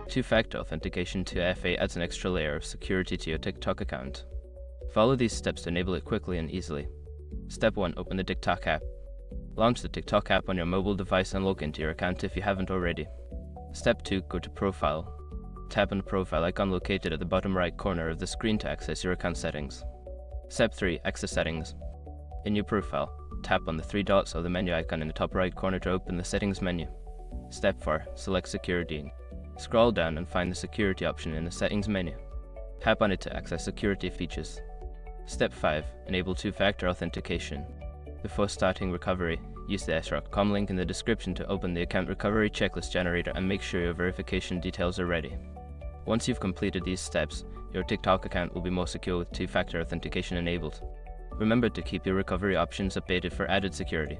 Two-factor authentication to FA adds an extra layer of security to your TikTok account. Follow these steps to enable it quickly and easily. Step 1. Open the TikTok app. Launch the TikTok app on your mobile device and log into your account if you haven't already. Step 2. Go to Profile. Tap on the profile icon located at the bottom right corner of the screen to access your account settings. Step 3. Access settings. In your profile, tap on the three dots or the menu icon in the top right corner to open the settings menu. Step 4. Select security. Scroll down and find the security option in the settings menu. Tap on it to access security features. Step 5. Enable two-factor authentication. Before starting recovery, use the s.com link in the description to open the account recovery checklist generator and make sure your verification details are ready. Once you've completed these steps, your TikTok account will be more secure with two-factor authentication enabled. Remember to keep your recovery options updated for added security.